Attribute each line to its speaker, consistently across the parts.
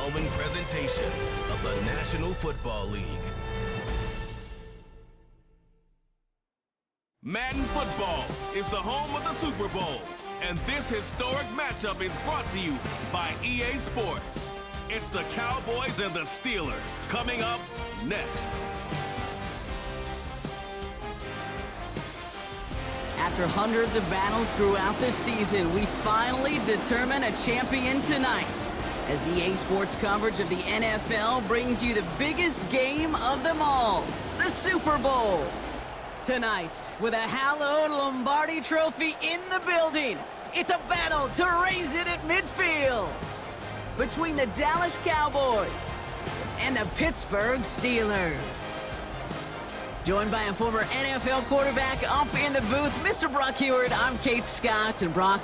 Speaker 1: following presentation of the National Football League. Madden Football is the home of the Super Bowl, and this historic matchup is brought to you by EA Sports. It's the Cowboys and the Steelers coming up next.
Speaker 2: After hundreds of battles throughout this season, we finally determine a champion tonight, as EA Sports coverage of the NFL brings you the biggest game of them all, the Super Bowl. Tonight, with a hallowed Lombardi trophy in the building, it's a battle to raise it at midfield between the Dallas Cowboys and the Pittsburgh Steelers. Joined by a former NFL quarterback up in the booth, Mr. Brock Heward. I'm Kate Scott, and Brock,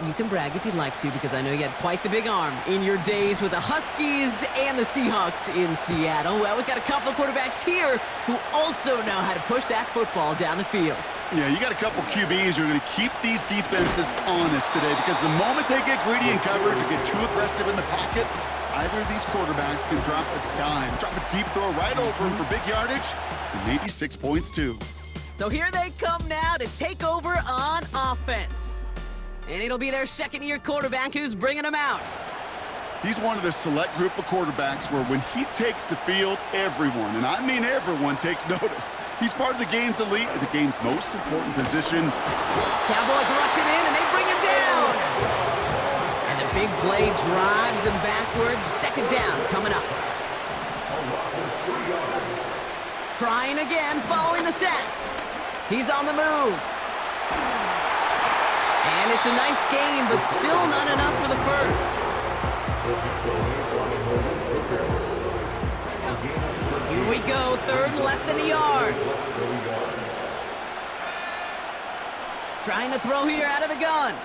Speaker 2: you can brag if you'd like to, because I know you had quite the big arm in your days with the Huskies and the Seahawks in Seattle. Well, we've got a couple of quarterbacks here who also know how to push that football down the field.
Speaker 3: Yeah, you got a couple QBs who are going to keep these defenses honest today, because the moment they get greedy in coverage or get too aggressive in the pocket, either of these quarterbacks can drop a dime, drop a deep throw right over him for big yardage, and maybe 6 points too.
Speaker 2: So here they come now to take over on offense. And it'll be their second-year quarterback who's bringing them out.
Speaker 3: He's one of the select group of quarterbacks where when he takes the field, everyone, and I mean everyone, takes notice. He's part of the game's elite, the game's most important position.
Speaker 2: Cowboys rushing in, and they bring him down. And the big play drives them backwards. Second down coming up. Trying again, following the set. He's on the move. And it's a nice game, but still not enough for the first. Here we go, third and less than a yard. Trying to throw here out of the gun.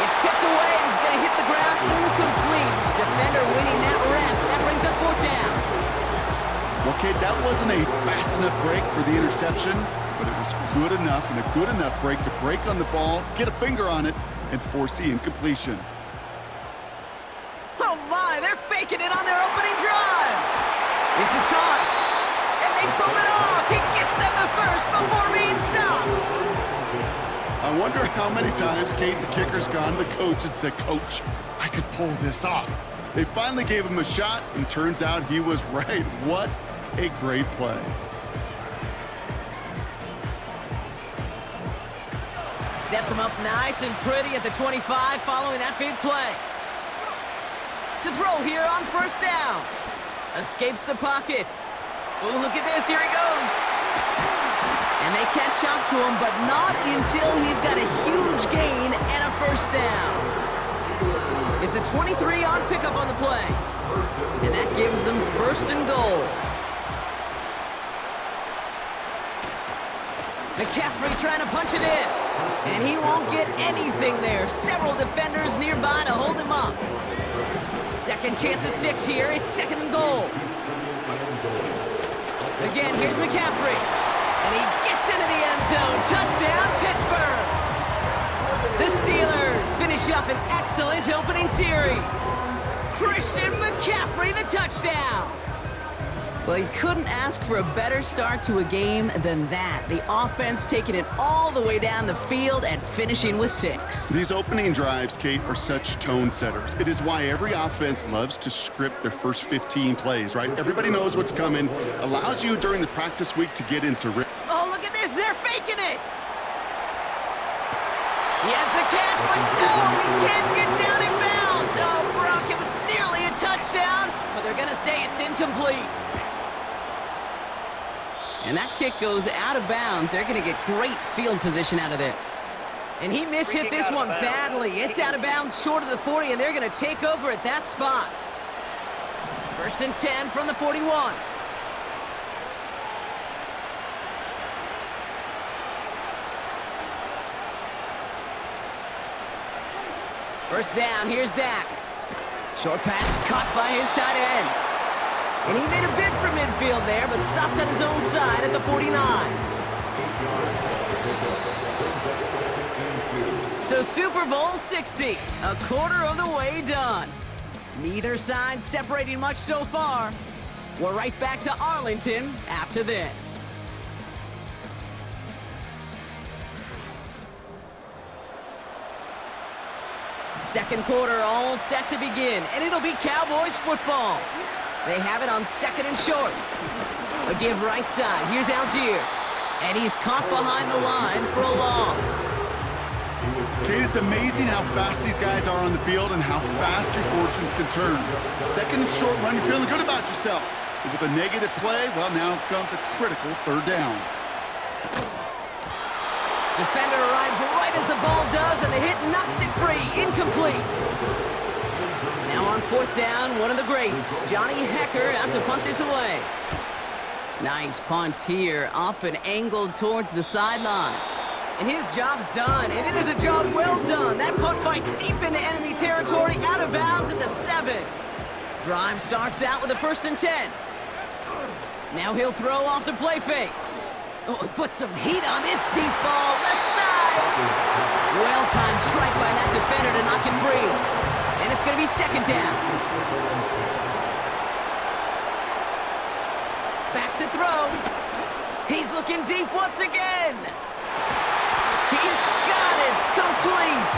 Speaker 2: It's tipped away, and he's going to hit the ground incomplete. Defender winning that rep. That brings up fourth down.
Speaker 3: Well, Kate, that wasn't a fast enough break for the interception, but it was good enough and a good enough break to break on the ball, get a finger on it, and force the incompletion.
Speaker 2: Oh my, they're faking it on their opening drive. This is caught, and they pull it off. He gets them the first before being stopped.
Speaker 3: I wonder how many times, Kate, the kicker's gone to the coach and said, "Coach, I could pull this off." They finally gave him a shot, and turns out he was right. What a great play.
Speaker 2: Sets him up nice and pretty at the 25 following that big play. To throw here on first down. Escapes the pocket. Oh, look at this. Here he goes. And they catch up to him, but not until he's got a huge gain and a first down. It's a 23-yard pickup on the play. And that gives them first and goal. McAfee trying to punch it in. And he won't get anything there. Several defenders nearby to hold him up. Second chance at 6 here. It's second and goal. Again, here's McAfee. And he gets into the end zone. Touchdown, Pittsburgh. The Steelers finish up an excellent opening series. Christian McCaffrey, the touchdown. Well, you couldn't ask for a better start to a game than that. The offense taking it all the way down the field and finishing with 6.
Speaker 3: These opening drives, Kate, are such tone setters. It is why every offense loves to script their first 15 plays, right? Everybody knows what's coming. Allows you during the practice week to get into rhythm.
Speaker 2: Oh, look at this. They're faking it. He has the catch, but no, he can't get down in bounds. Oh, Brock, it was nearly a touchdown, but they're going to say it's incomplete. And that kick goes out of bounds. They're going to get great field position out of this. And he mishit this one badly. It's out of bounds short of the 40, and they're going to take over at that spot. First and 10 from the 41. First down, here's Dak. Short pass caught by his tight end. And he made a bid for midfield there, but stopped on his own side at the 49. So Super Bowl 60, a quarter of the way done. Neither side separating much so far. We're right back to Arlington after this. Second quarter all set to begin, and it'll be Cowboys football. They have it on 2nd and short. A give right side. Here's Algier. And he's caught behind the line for a loss.
Speaker 3: Kate, it's amazing how fast these guys are on the field and how fast your fortunes can turn. 2nd and short run, you're feeling good about yourself. But with a negative play, well, now comes a critical 3rd down.
Speaker 2: Defender arrives right as the ball does, and the hit knocks it free. Incomplete. Now on 4th down, one of the greats, Johnny Hecker, out to punt this away. Nice punt here, up and angled towards the sideline. And his job's done, and it is a job well done. That punt finds deep into enemy territory, out of bounds at the 7. Drive starts out with a 1st and 10. Now he'll throw off the play fake. Oh, he put some heat on this deep ball, left side. Well-timed strike by that defender to knock it free. And it's going to be 2nd down. Back to throw. He's looking deep once again. He's got it, complete.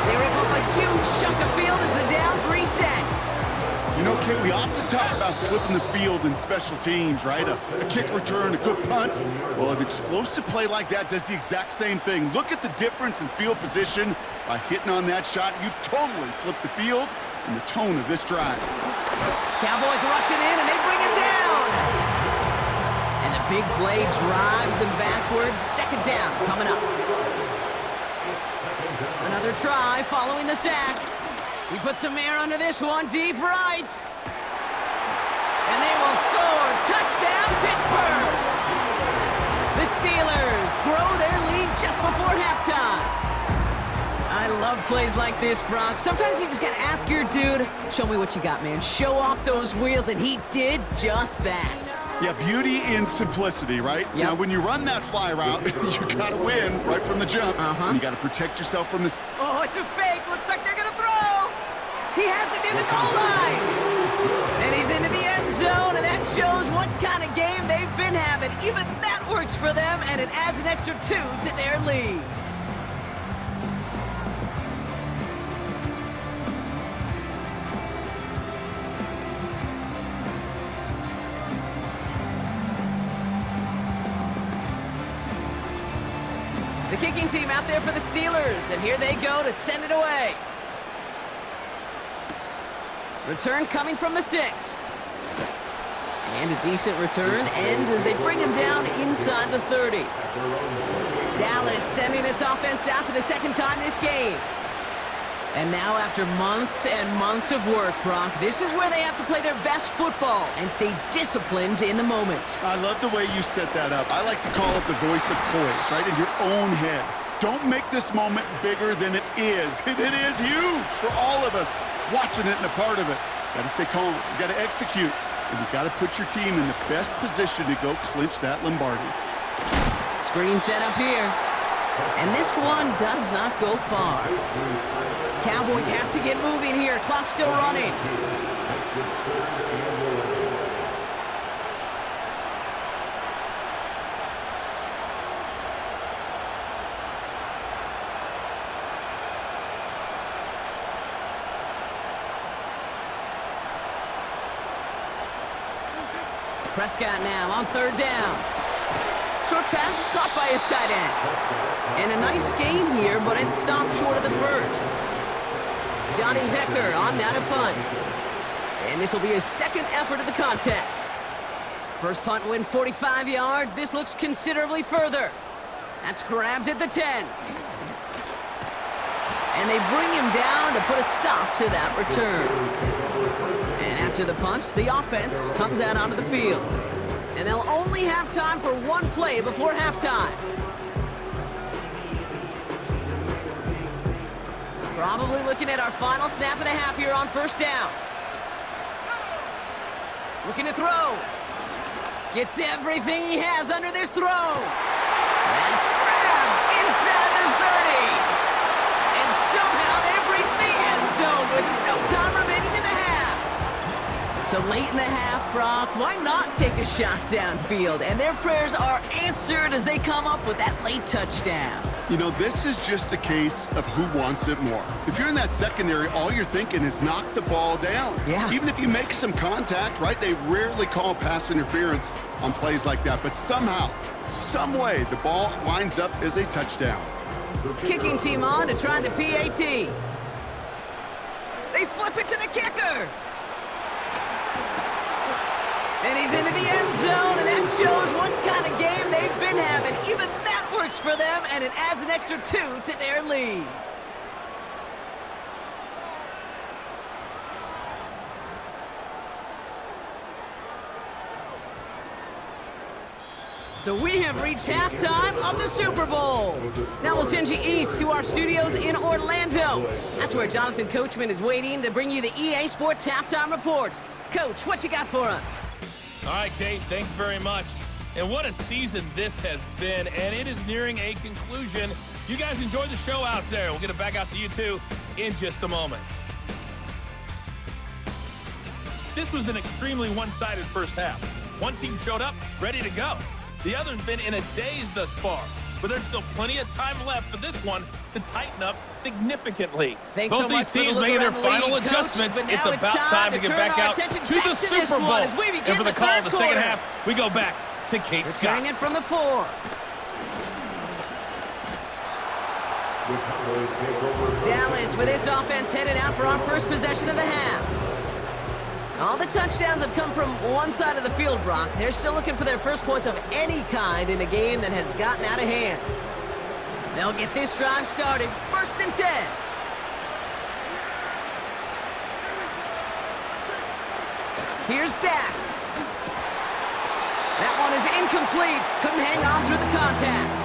Speaker 2: They rip off a huge chunk of field as the downs reset.
Speaker 3: You know, Kate, we often talk about flipping the field in special teams, right? A kick return, a good punt. Well, an explosive play like that does the exact same thing. Look at the difference in field position. By hitting on that shot, you've totally flipped the field and the tone of this drive.
Speaker 2: Cowboys rushing in, and they bring him down. And the big play drives them backwards. 2nd down coming up. Another try following the sack. We put some air under this one, deep right. And they will score. Touchdown, Pittsburgh! The Steelers grow their lead just before halftime. I love plays like this, Brock. Sometimes you just gotta ask your dude, show me what you got, man. Show off those wheels, and he did just that.
Speaker 3: Yeah, beauty in simplicity, right?
Speaker 2: Yep.
Speaker 3: Now, when you run that fly route, you gotta win right from the jump. And you gotta protect yourself from this.
Speaker 2: Oh, it's a fake. Looks like they're gonna throw. He has it near the goal line. And he's into the end zone, and that shows what kind of game they've been having. Even that works for them, and it adds an extra 2 to their lead. The kicking team out there for the Steelers, and here they go to send it away. Return coming from the 6. And a decent return ends as they bring him down inside the 30. Dallas sending its offense out for the 2nd time this game. And now after months and months of work, Brock, this is where they have to play their best football and stay disciplined in the moment.
Speaker 3: I love the way you set that up. I like to call it the voice of poise, right? In your own head. Don't make this moment bigger than it is. It is huge for all of us watching it and a part of it. Got to stay calm. You got to execute. And you got to put your team in the best position to go clinch that Lombardi.
Speaker 2: Screen set up here. And this one does not go far. Cowboys have to get moving here. Clock still running. Prescott now on 3rd down. Short pass caught by his tight end. And a nice gain here, but it stopped short of the 1st. Johnny Hecker on now to punt. And this will be his 2nd effort of the contest. First punt win 45 yards. This looks considerably further. That's grabbed at the 10. And they bring him down to put a stop to that return. And after the punt, the offense comes out onto the field. And they'll only have time for one play before halftime. Probably looking at our final snap of the half here on 1st down. Looking to throw. Gets everything he has under this throw. That's grabbed inside the 30. And somehow they've reached the end zone with no time remaining So late in the half, Brock, why not take a shot downfield? And their prayers are answered as they come up with that late touchdown.
Speaker 3: You know, this is just a case of who wants it more. If you're in that secondary, all you're thinking is knock the ball down.
Speaker 2: Yeah.
Speaker 3: Even if you make some contact, right? They rarely call pass interference on plays like that. But somehow, some way, the ball winds up as a touchdown.
Speaker 2: Kicking team on to try the PAT. They flip it to the kicker. And he's into the end zone, and that shows what kind of game they've been having. Even that works for them, and it adds an extra 2 to their lead. So we have reached halftime of the Super Bowl. Now we'll send you east to our studios in Orlando. That's where Jonathan Coachman is waiting to bring you the EA Sports Halftime Report. Coach, what you got for us?
Speaker 4: All right, Kate, thanks very much. And what a season this has been, and it is nearing a conclusion. You guys enjoy the show out there. We'll get it back out to you, too, in just a moment. This was an extremely one-sided first half. One team showed up, ready to go. The other's been in a daze thus far, but there's still plenty of time left for this one to tighten up significantly.
Speaker 2: Both
Speaker 4: these teams making their final adjustments. It's about time to get back out to the Super Bowl. And for the call of the second half, we go back to Kate Scott.
Speaker 2: Returning it from the 4. Dallas with its offense headed out for our first possession of the half. All the touchdowns have come from one side of the field, Brock. They're still looking for their first points of any kind in a game that has gotten out of hand. They'll get this drive started. 1st and 10. Here's Dak. That one is incomplete. Couldn't hang on through the contact.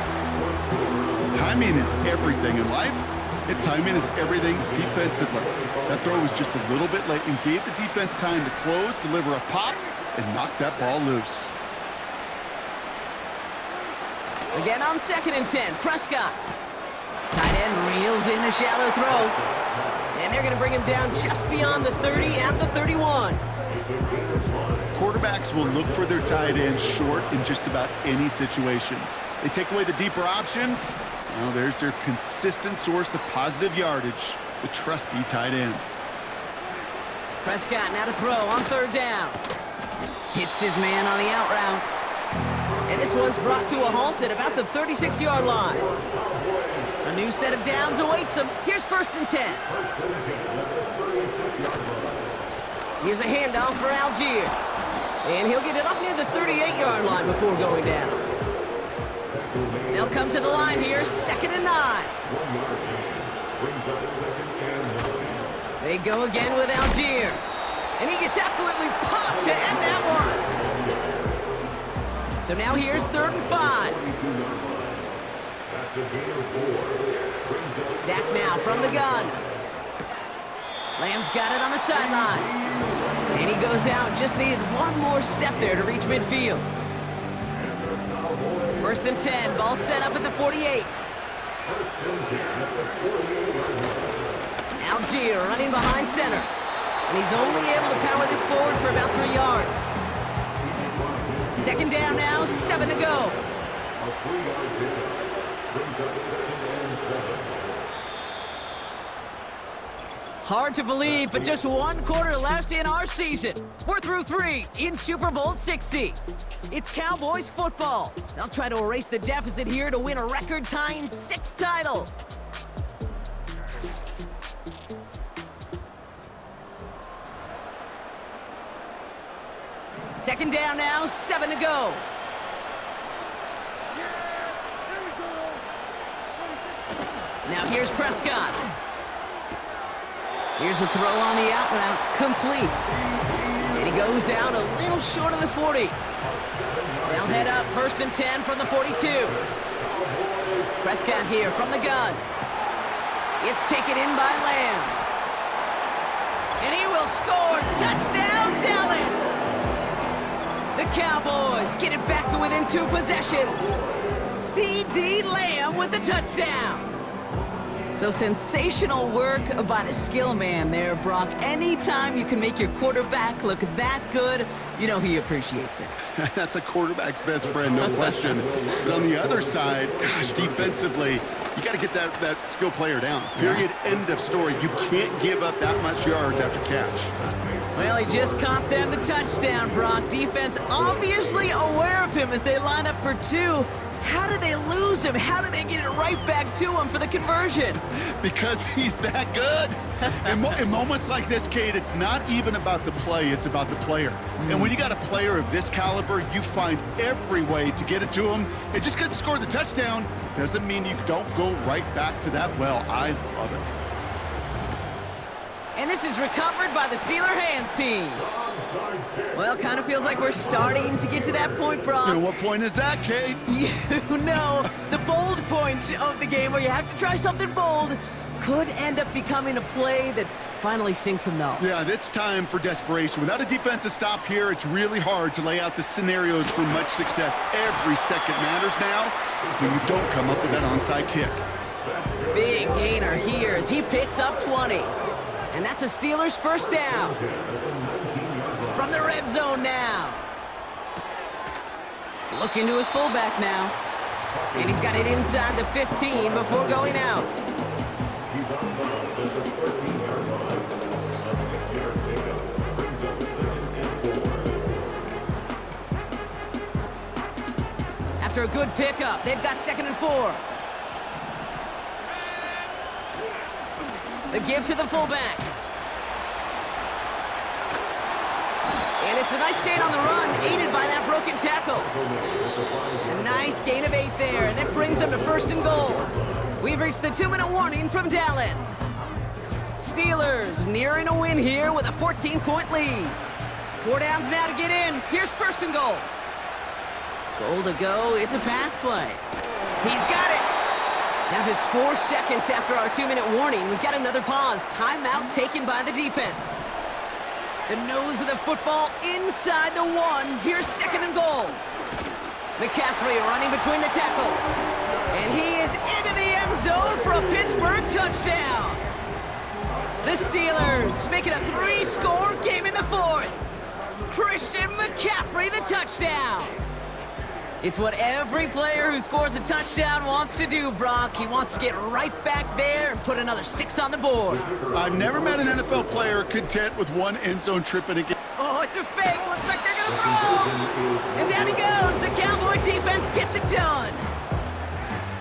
Speaker 3: Timing is everything in life, and timing is everything defensively. That throw was just a little bit late and gave the defense time to close, deliver a pop, and knock that ball loose.
Speaker 2: Again on 2nd and 10, Prescott. Tight end reels in the shallow throw. And they're going to bring him down just beyond the 30 at the 31.
Speaker 3: Quarterbacks will look for their tight end short in just about any situation. They take away the deeper options. Well, there's their consistent source of positive yardage, the trusty tight end.
Speaker 2: Prescott now to throw on 3rd down. Hits his man on the out route. And this one's brought to a halt at about the 36-yard line. A new set of downs awaits him. Here's 1st and 10. Here's a handoff for Algier. And he'll get it up near the 38-yard line before going down. They'll come to the line here, 2nd and 9. They go again with Algier. And he gets absolutely popped to end that one. So now here's 3rd and 5. Dak now from the gun. Lamb's got it on the sideline. And he goes out, just needed one more step there to reach midfield. 1st and 10, ball set up at the 48. Algier running behind center. And he's only able to power this forward for about 3 yards. 2nd down now, 7 to go. Hard to believe, but just 1 quarter left in our season. We're through 3 in Super Bowl 60. It's Cowboys football. They'll try to erase the deficit here to win a record-tying 6th title. Second down now, 7 to go. Now here's Prescott. Here's a throw on the out route, complete. And he goes out a little short of the 40. They'll head up 1st and 10 from the 42. Prescott here from the gun. It's taken in by Lamb. And he will score. Touchdown, Dallas! The Cowboys get it back to within 2 possessions. C.D. Lamb with the touchdown. So sensational work by the skill man there, Brock. Anytime you can make your quarterback look that good, you know he appreciates it.
Speaker 3: That's a quarterback's best friend, no question. But on the other side, gosh, defensively, you got to get that skill player down. Period, end of story. You can't give up that much yards after catch.
Speaker 2: Well, he just caught them the touchdown, Brock. Defense obviously aware of him as they line up for two. How did they lose him? How did they get it right back to him for the conversion?
Speaker 3: Because he's that good. In moments like this, Kate, it's not even about the play, it's about the player. And when you got a player of this caliber, you find every way to get it to him. And just because he scored the touchdown doesn't mean you don't go right back to that well. I love it.
Speaker 2: And this is recovered by the Steeler hands team. Well, kind of feels like we're starting to get to that point, Brock.
Speaker 3: And what point is that, Kate?
Speaker 2: You know, the bold point of the game where you have to try something bold could end up becoming a play that finally sinks him, though.
Speaker 3: Yeah, it's time for desperation. Without a defensive stop here, it's really hard to lay out the scenarios for much success. Every second matters now when you don't come up with that onside kick.
Speaker 2: Big gainer here as he picks up 20. And that's a Steelers first down. From the red zone now. Looking to his fullback now. And he's got it inside the 15 before going out. After a good pickup, they've got 2nd and 4. The give to the fullback. And it's a nice gain on the run, aided by that broken tackle. A nice gain of 8 there, and that brings them to 1st and goal. We've reached the 2-minute warning from Dallas. Steelers nearing a win here with a 14-point lead. 4 downs now to get in. Here's 1st and goal. Goal to go. It's a pass play. He's got it. Now just 4 seconds after our 2-minute warning, we've got another pause. Timeout taken by the defense. The nose of the football inside the 1. Here's 2nd and goal. McAfee running between the tackles. And he is into the end zone for a Pittsburgh touchdown. The Steelers make it a 3-score game in the 4th. Christian McCaffrey the touchdown. It's what every player who scores a touchdown wants to do, Brock. He wants to get right back there and put another 6 on the board.
Speaker 3: I've never met an NFL player content with 1 end zone trip in a game.
Speaker 2: Oh, it's a fake. Looks like they're going to throw. And down he goes. The Cowboy defense gets it done.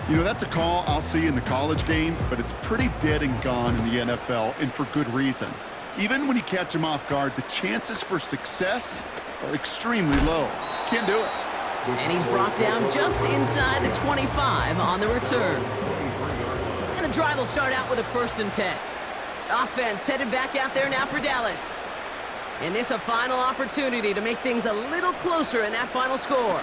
Speaker 3: You know, that's a call I'll see in the college game, but it's pretty dead and gone in the NFL, and for good reason. Even when you catch him off guard, the chances for success are extremely low. Can't do it.
Speaker 2: And he's brought down just inside the 25 on the return. And the drive will start out with a 1st and 10. Offense headed back out there now for Dallas. And this a final opportunity to make things a little closer in that final score.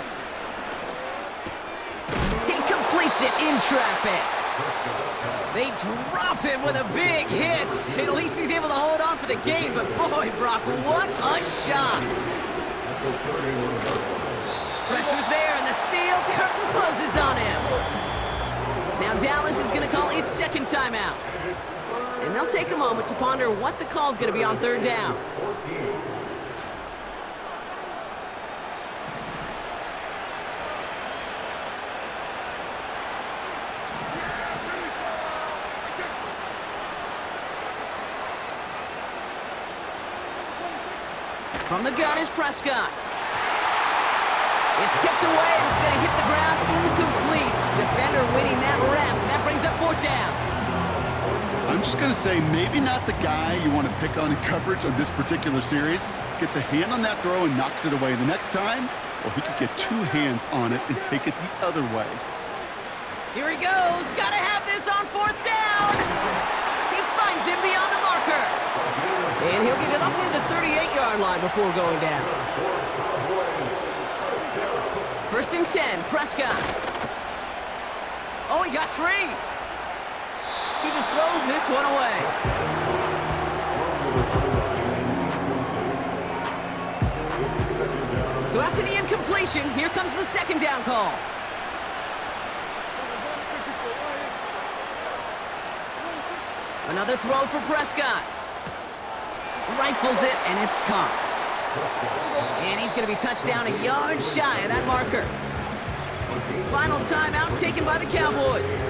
Speaker 2: He completes it in traffic. They drop him with a big hit. At least he's able to hold on for the gain, but boy, Brock, what a shot. Pressure's there, and the steel curtain closes on him. Now Dallas is going to call its 2nd timeout. And they'll take a moment to ponder what the call is going to be on 3rd down. From the gun is Prescott. It's tipped away, and it's going to hit the ground incomplete. Defender winning that rep. That brings up 4th down.
Speaker 3: I'm just going to say maybe not the guy you want to pick on in coverage on this particular series. Gets a hand on that throw and knocks it away. The next time, well, he could get 2 hands on it and take it the other way.
Speaker 2: Here he goes. Got to have this on 4th down. He finds him beyond the marker. And he'll get it up near the 38-yard line before going down. 1st and 10, Prescott. Oh, he got free. He just throws this one away. So after the incompletion, here comes the 2nd down call. Another throw for Prescott. Rifles it, and it's caught. And he's going to be touched down a yard shy of that marker. Final timeout taken by the Cowboys.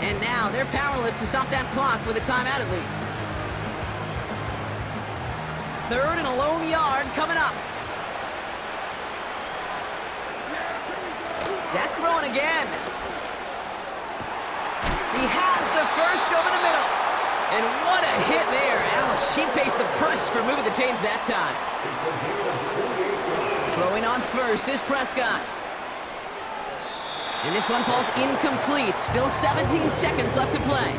Speaker 2: And now they're powerless to stop that clock with a timeout at least. 3rd and a lone yard coming up. Dak throwing again. He has the first over the middle. And what a hit there. Ouch, she pays the price for moving the chains that time. Throwing on first is Prescott. And this one falls incomplete. Still 17 seconds left to play.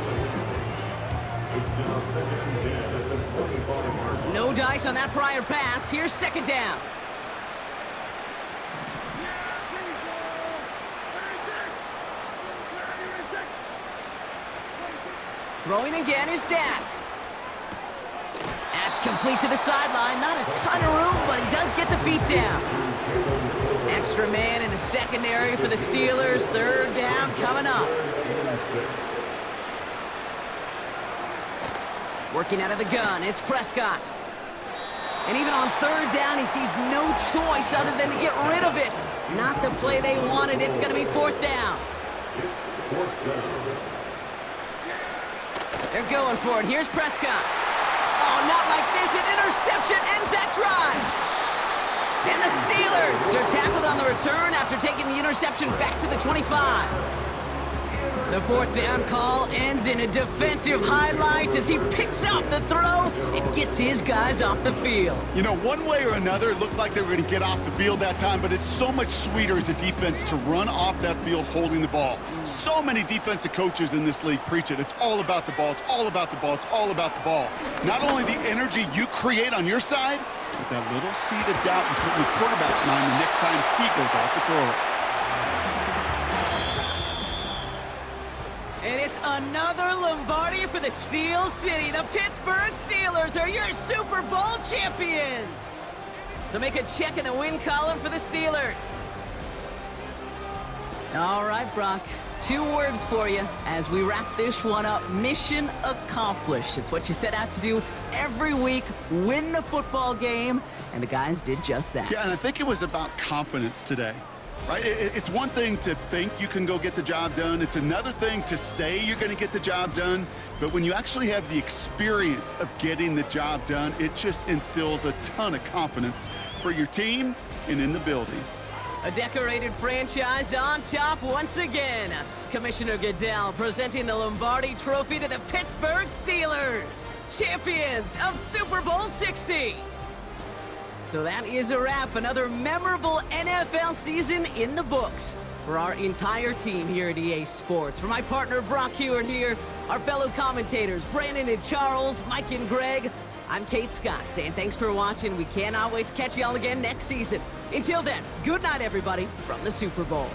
Speaker 2: No dice on that prior pass. Here's 2nd down. Throwing again is Dak. That's complete to the sideline. Not a ton of room, but he does get the feet down. Extra man in the secondary for the Steelers. 3rd down coming up. Working out of the gun, it's Prescott. And even on 3rd down, he sees no choice other than to get rid of it. Not the play they wanted. It's going to be 4th down. They're going for it. Here's Prescott. Oh, not like this. An interception ends that drive. And the Steelers are tackled on the return after taking the interception back to the 25. The 4th down call ends in a defensive highlight as he picks up the throw and gets his guys off the field.
Speaker 3: You know, one way or another, it looked like they were going to get off the field that time, but it's so much sweeter as a defense to run off that field holding the ball. So many defensive coaches in this league preach it. It's all about the ball. It's all about the ball. It's all about the ball. Not only the energy you create on your side, but that little seed of doubt you put in the quarterback's mind the next time he goes out to throw it.
Speaker 2: And it's another Lombardi for the Steel City. The Pittsburgh Steelers are your Super Bowl champions. So make a check in the win column for the Steelers. All right, Brock. 2 words for you as we wrap this one up. Mission accomplished. It's what you set out to do every week. Win the football game. And the guys did just that.
Speaker 3: Yeah, and I think it was about confidence today. Right? It's one thing to think you can go get the job done. It's another thing to say you're going to get the job done. But when you actually have the experience of getting the job done, it just instills a ton of confidence for your team and in the building.
Speaker 2: A decorated franchise on top once again. Commissioner Goodell presenting the Lombardi Trophy to the Pittsburgh Steelers, champions of Super Bowl 60. So that is a wrap. Another memorable NFL season in the books for our entire team here at EA Sports. For my partner Brock Hewitt here, our fellow commentators Brandon and Charles, Mike and Greg, I'm Kate Scott saying thanks for watching. We cannot wait to catch y'all again next season. Until then, good night everybody from the Super Bowl.